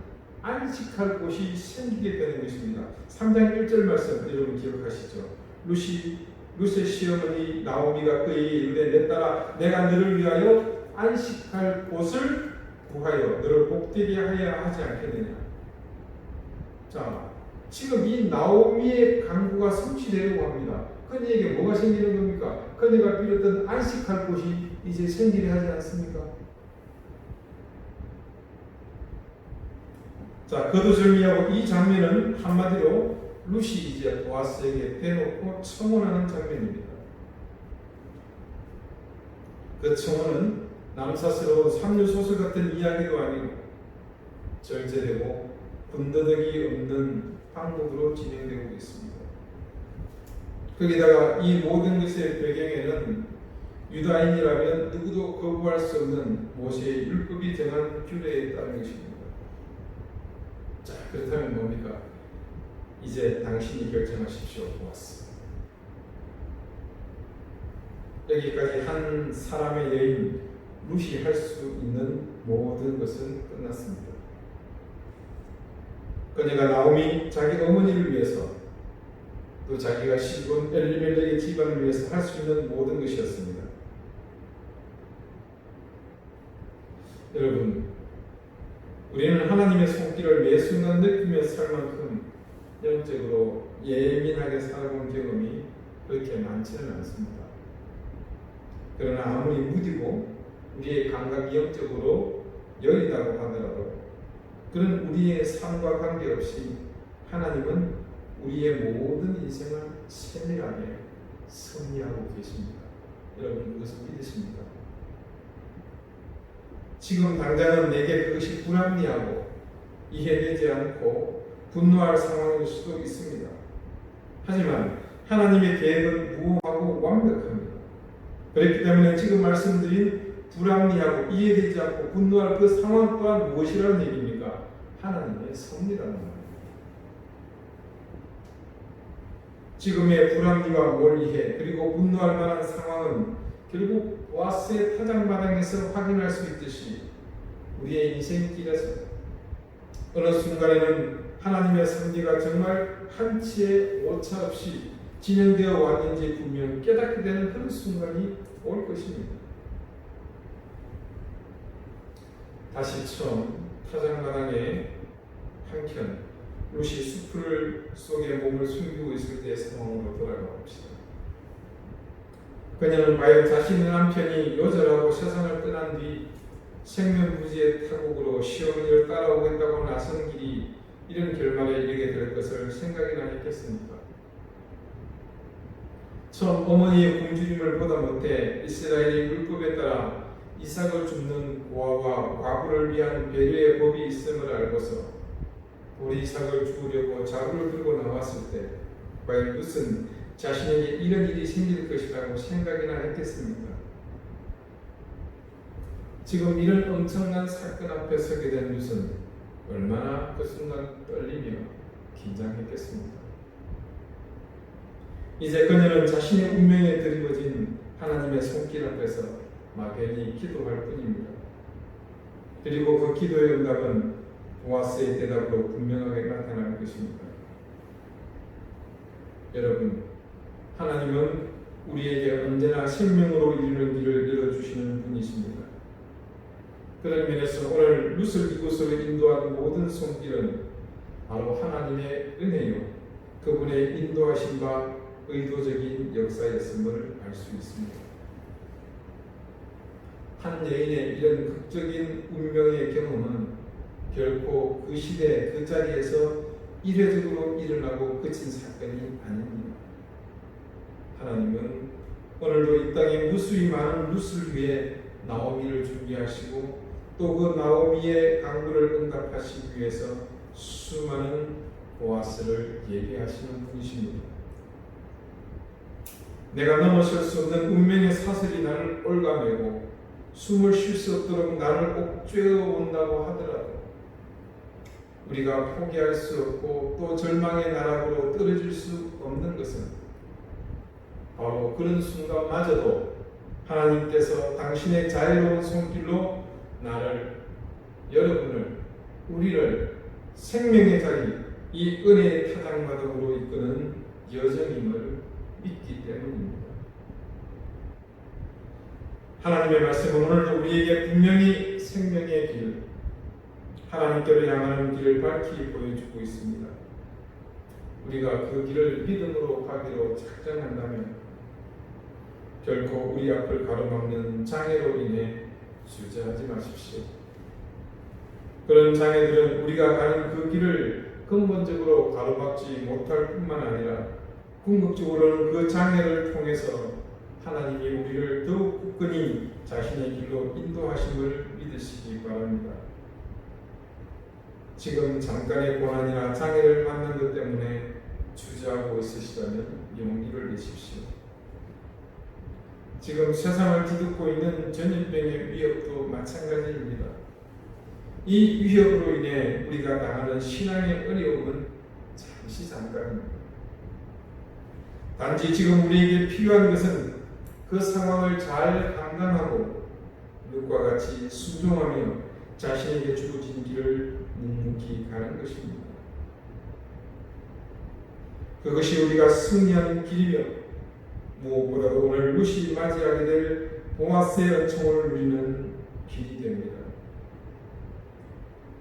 안식할 곳이 생기게 되는 것입니다. 3장 1절 말씀 여러분 기억하시죠? 룻의 시어머니 나오미가 그에게 이르되 내 딸아 내가 너를 위하여 안식할 곳을 구하여 너를 복되게 하여야 하지 않겠느냐. 자, 지금 이 나오미의 간구가 성취되려고 합니다. 그녀에게 뭐가 생기는 겁니까? 그녀가 빌었던 안식할 곳이 이제 생기려 하지 않습니까? 자, 거두절미하고 이 장면은 한마디로 룻이 이제 보아스에게 대놓고 청혼하는 장면입니다. 그 청혼은 남사스러운 삼류소설 같은 이야기도 아니고 절제되고 군더더기 없는 방법으로 진행되고 있습니다. 거기다가 이 모든 것의 배경에는 유다인이라면 누구도 거부할 수 없는 모세의 율법이 정한 규례에 있다는 것입니다. 자, 그렇다면 뭡니까? 이제 당신이 결정하십시오. 보아스. 여기까지 한 사람의 여인 룻이 할 수 있는 모든 것은 끝났습니다. 그녀가 나오미 자기 어머니를 위해서 또 자기가 시본 엘리멜렉의 집안을 위해서 할 수 있는 모든 것이었습니다. 여러분, 우리는 하나님의 손길을 매 순간 느끼며 살 만큼 영적으로 예민하게 살아본 경험이 그렇게 많지는 않습니다. 그러나 아무리 무디고 우리의 감각이 영적으로 여리다고 하더라도 그런 우리의 삶과 관계없이 하나님은 우리의 모든 인생을 세밀하게 섭리하고 계십니다. 여러분 그것을 믿으십니까? 지금 당장은 내게 그것이 불합리하고 이해되지 않고 분노할 상황일 수도 있습니다. 하지만 하나님의 계획은 무한하고 완벽합니다. 그렇기 때문에 지금 말씀드린 불합리하고 이해되지 않고 분노할 그 상황 또한 무엇이라는 얘기입니까? 하나님의 섭리라는 말입니다. 지금의 불합리와 몰이해 그리고 분노할 만한 상황은 결국 보아스의 타작마당에서 확인할 수 있듯이 우리의 인생길에서 어느 순간에는 하나님의 섭리가 정말 한치의 오차 없이 진행되어 왔는지 분명 깨닫게 되는 그런 순간이 올 것입니다. 다시 처음 타작마당에 한켠 룻이 수풀 속에 몸을 숨기고 있을 때의 상황으로 돌아가 봅시다. 그녀는 과연 자신의 남편이 요절하고 세상을 떠난 뒤 생면부지의 타국으로 시어머니를 따라오겠다고 나선 길이 이런 결말에 이르게 될 것을 생각이나 했겠습니까? 처음 어머니의 굶주림을 보다 못해 이스라엘의 율법에 따라 이삭을 줍는 고아와 과부를 위한 배려의 법이 있음을 알고서 우리 이삭을 죽으려고 자루를 들고 나왔을 때 과연 룻은 자신에게 이런 일이 생길 것이라고 생각이나 했겠습니까? 지금 이런 엄청난 사건 앞에 서게 된 룻은 얼마나 그 순간 떨리며 긴장했겠습니까? 이제 그녀는 자신의 운명에 드리워진 하나님의 손길 앞에서 막연히 기도할 뿐입니다. 그리고 그 기도의 응답은 보아스의 대답으로 분명하게 나타날 것입니다. 여러분, 하나님은 우리에게 언제나 생명으로 이르는 길을 열어주시는 분이십니다. 그런 면에서 오늘 룻을 이곳으로 인도한 모든 손길은 바로 하나님의 은혜요, 그분의 인도하심과 의도적인 역사였음을 알 수 있습니다. 한 여인의 이런 극적인 운명의 경험은 결코 그 시대 그 자리에서 이례적으로 일어나고 그친 사건이 아닙니다. 하나님은 오늘도 이 땅에 무수히 많은 룻을 위해 나오미를 준비하시고 또 그 나오미의 간구를 응답하시기 위해서 수많은 보아스를 예비하시는 분이십니다. 내가 넘어설 수 없는 운명의 사슬이 나를 올가매고 숨을 쉴 수 없도록 나를 옥죄어 온다고 하더라도 우리가 포기할 수 없고 또 절망의 나락으로 떨어질 수 없는 것은 바로 그런 순간마저도 하나님께서 당신의 자유로운 손길로 나를, 여러분을, 우리를 생명의 자리, 이 은혜의 타작마당으로 이끄는 여정임을 믿기 때문입니다. 하나님의 말씀은 오늘도 우리에게 분명히 생명의 길, 하나님께로 향하는 길을 밝히 보여주고 있습니다. 우리가 그 길을 믿음으로 가기로 작정한다면 결코 우리 앞을 가로막는 장애로 인해 주저하지 마십시오. 그런 장애들은 우리가 가는 그 길을 근본적으로 가로막지 못할 뿐만 아니라 궁극적으로는 그 장애를 통해서 하나님이 우리를 더욱 굳건히 자신의 길로 인도하심을 믿으시기 바랍니다. 지금 잠깐의 고난이나 장애를 만난 것 때문에 주저하고 있으시다면 용기를 내십시오. 지금 세상을 뒤덮고 있는 전염병의 위협도 마찬가지입니다. 이 위협으로 인해 우리가 당하는 신앙의 어려움은 잠시 잠깐입니다. 단지 지금 우리에게 필요한 것은 그 상황을 잘 감당하고 룻과 같이 순종하며 자신에게 주어진 길을 묵묵히 가는 것입니다. 그것이 우리가 승리하는 길이며 무엇보다도 오늘 룻이 맞이하게 될 보아스의 은총을 누리는 길이 됩니다.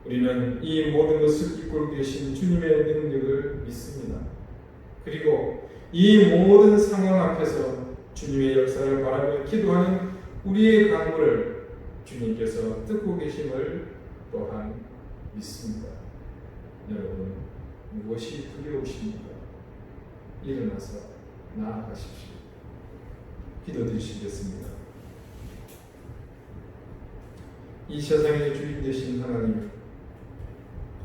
우리는 이 모든 것을 이끌고 계신 주님의 능력을 믿습니다. 그리고 이 모든 상황 앞에서 주님의 역사를 바라며 기도하는 우리의 간구를 주님께서 듣고 계심을 또한 믿습니다. 여러분, 무엇이 두려우십니까? 일어나서 나아가십시오. 기도드리시겠습니다. 이 세상의 주인 되신 하나님,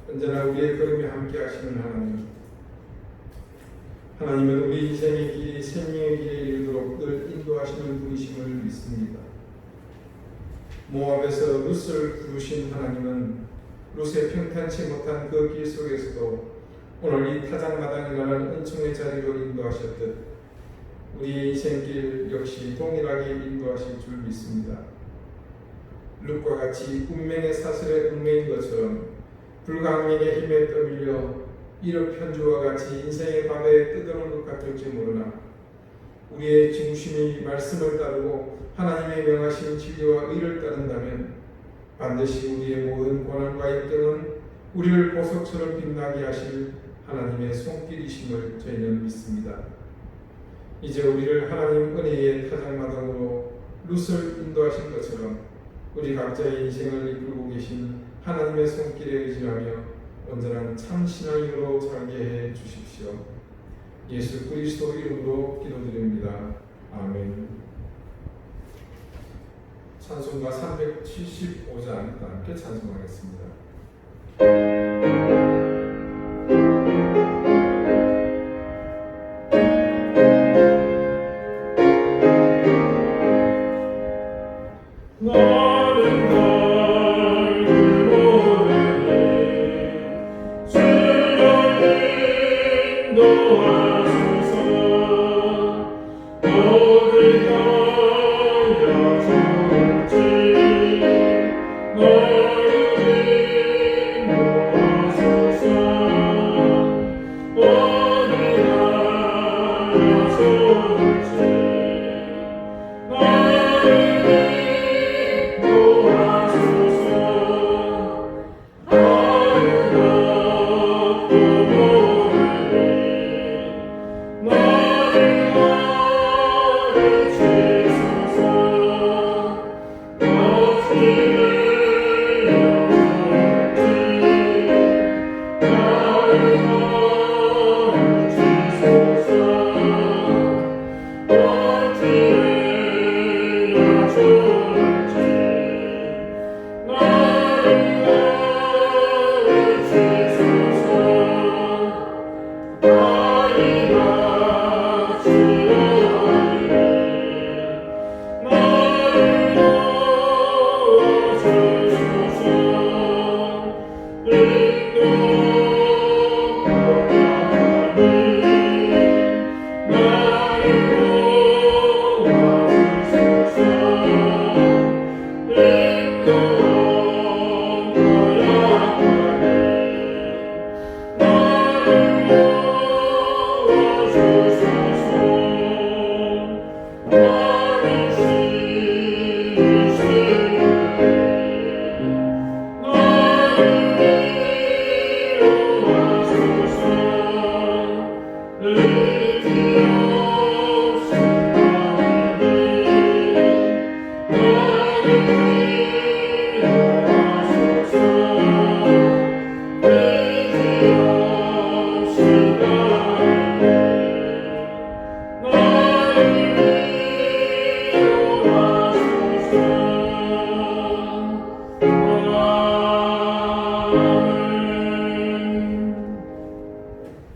언제나 우리의 걸음에 함께 하시는 하나님, 하나님은 우리 인생의 길이 생명의 길에 이르도록 늘 인도하시는 분이심을 믿습니다. 모압에서 룻을 부르신 하나님은 룻의 평탄치 못한 그 길 속에서도 오늘 이 타작마당이라는 은총의 자리로 인도하셨듯 우리의 인생길 역시 동일하게 인도하실 줄 믿습니다. 룻과 같이 운명의 사슬에 얽매인 것처럼 불강민의 힘에 떠밀려 이력편주와 같이 인생의 바다에 뜨드는 것 같을지 모르나 우리의 중심이 말씀을 따르고 하나님의 명하신 진리와 의를 따른다면 반드시 우리의 모든 고난과 역경은 우리를 보석처럼 빛나게 하실 하나님의 손길이심을 저희는 믿습니다. 이제 우리를 하나님 은혜의 타작마당으로 룻을 인도하신 것처럼 우리 각자의 인생을 이끌고 계신 하나님의 손길에 의지하며 언제나 참 신앙으로 살게 해 주십시오. 예수 그리스도 이름으로 기도드립니다. 아멘. 찬송가 375장 함께 찬송하겠습니다.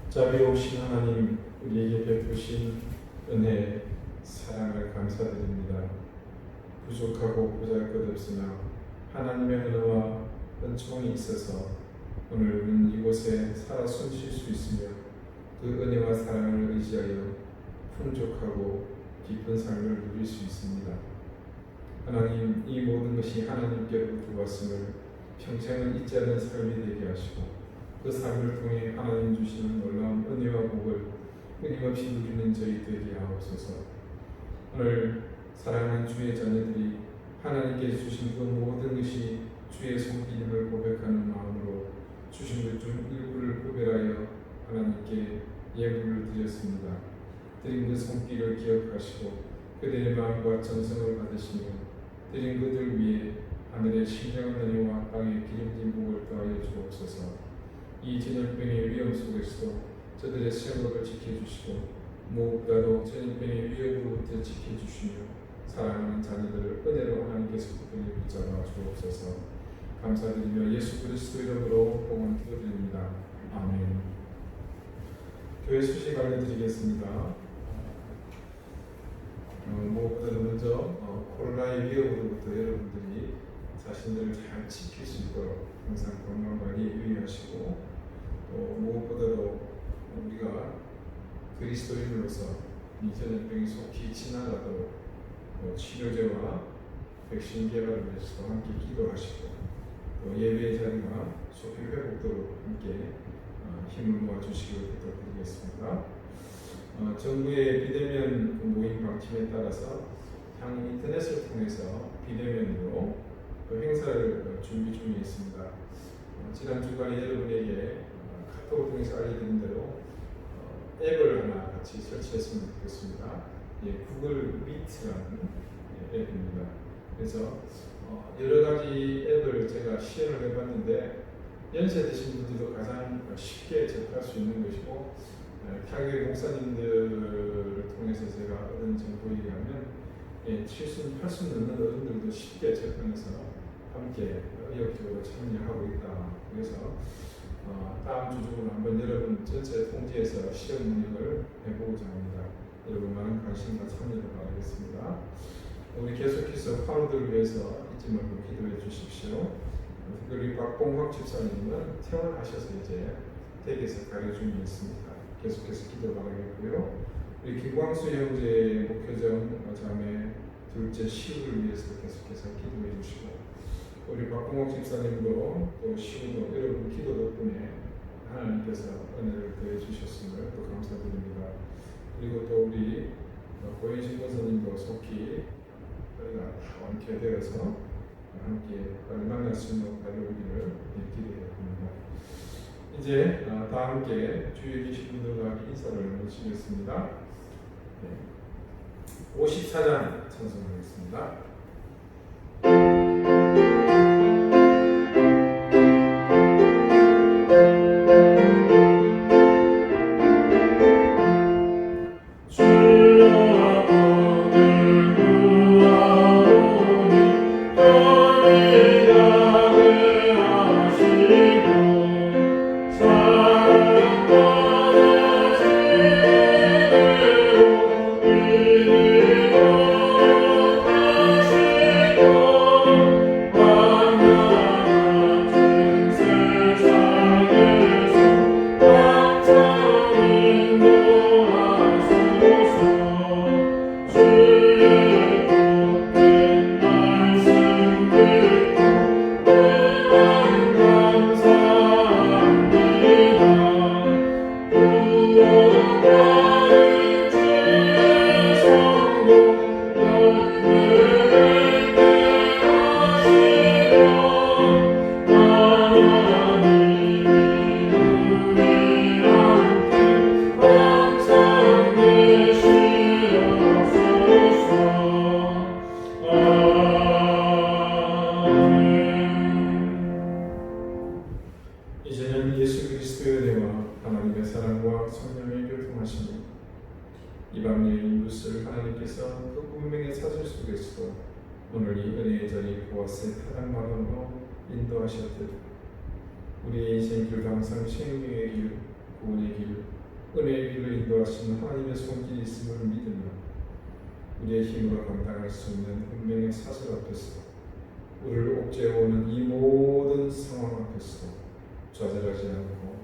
자비로우신 하나님, 우리에게 베푸신 은혜, 사랑을 감사드립니다. 부족하고 보잘것없으나 하나님의 은혜와 은총이 있어서 오늘 우리는 이곳에 살아 숨쉴 수 있으며 그 은혜와 사랑을 의지하여 풍족하고 기쁜 삶을 누릴 수 있습니다. 하나님, 이 모든 것이 하나님께로부터 왔음을 평생을 잊지 않는 삶이 되게 하시고 그 삶을 통해 하나님 주시는 놀라운 은혜와 복을 끊임없이 누리는 저희 되게 하옵소서. 오늘 사랑하는 주의 자녀들이 하나님께 주신 그 모든 것이 주의 손길임을 고백하는 마음으로 주신 것 중 일부를 구별하여 하나님께 예물을 드렸습니다. 드린 그 손길을 기억하시고 그들의 마음과 정성을 받으시며 드린 그들 위해 하늘의 신령한 은혜와 땅의 기름진 복을 더하여 주옵소서. 이 전염병의 위험 속에서도 저들의 생업을 지켜주시고 무엇보다도 전염병의 위험으로부터 지켜주시며 사랑하는 자녀들을 은혜로 하나님께서 굳건히 붙잡아 주옵소서. 감사드리며 예수 그리스도 이름으로 복을 드립니다. 아멘. 교회 소식 알려드리겠습니다. 무엇보다도 먼저 코로나의 위험으로부터 여러분들이 자신들을 잘 지킬 수 있도록 항상 건강관리에 유의하시고 또 무엇보다도 우리가 그리스도인으로서 이 전염병이 속히 지나가도록 치료제와 백신 개발을 위해서 함께 기도하시고 또 예배의 자리가 속히 회복되도록 함께 힘을 모아주시길 부탁드리겠습니다. 정부의 비대면 모임 방침에 따라서 향후 인터넷을 통해서 비대면으로 행사를 준비 중에 있습니다. 지난 주간에 여러분에게 카톡을 통해서 알려드린 대로 앱을 하나 같이 설치했으면 좋겠습니다. 구글 미트라는 앱입니다. 그래서 여러 가지 앱을 제가 시연을 해봤는데 연세 드신 분들도 가장 쉽게 접할 수 있는 것이고 타교회 목사님들을 통해서 제가 얻은 정보에 의하면 70, 80 넘는 어른들도 쉽게 접근해서 함께 의욕적으로 참여하고 있다. 그래서 다음 주 중으로 한번 여러분 전체 통지에서 시험 운영을 해보고자 합니다. 여러분 많은 관심과 참여를 바라겠습니다. 우리 계속해서 환우들을 위해서 잊지 말고 기도해 주십시오. 특별히 박봉학 집사님은 퇴원하셔서 이제 댁에서 가려 중에 있습니다. 계속해서 기도 바라겠고요. 우리 김광수 형제 목회장 자매 둘째 시우를 위해서 계속해서 기도해 주시고, 우리 박봉옥 집사님도 또 시우도 여러분 기도 덕분에 하나님께서 은혜를 더해 주셨음을 또 감사드립니다. 그리고 또 우리 고인신 권사님도 속히 저희가 다 완쾌되어서 함께 만날 수 있는 날이 오기를 기대합니다. 이제 다 함께 주위에 계신 분들과 인사를 마치겠습니다. 54장 찬송하겠습니다. 이제는 예수 그리스도의 은혜와 하나님의 사랑과 성령의 교통하심이 이방인의 이웃을 하나님께서 그 운명의 사슬 속에서 오늘 이 은혜의 자리 보아스의 타락 마음으로 인도하셨듯 우리의 인생 길도 항상 생명의 길, 구원의 길, 은혜의 길로 인도하시는 하나님의 손길이 있음을 믿으며 우리의 힘으로 감당할 수 없는 운명의 사슬 앞에서 우리를 옥죄어오는 이 모든 상황 앞에서 좌절하지 않고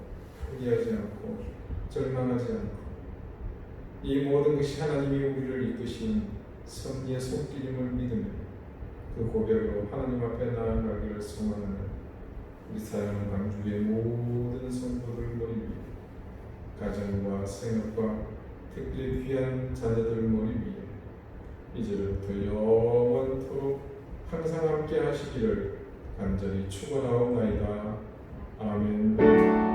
포기하지 않고 절망하지 않고 이 모든 것이 하나님이 우리를 이끄시는 섭리의 손길임을 믿으며 그 고백으로 하나님 앞에 나아가기를 소망하는 우리 사랑하는 광주의 모든 성도들 머리 위에 가정과 생업과 특별히 귀한 자녀들 머리 위에 이제부터 영원토록 항상 함께 하시기를 간절히 축원하옵나이다. 아멘.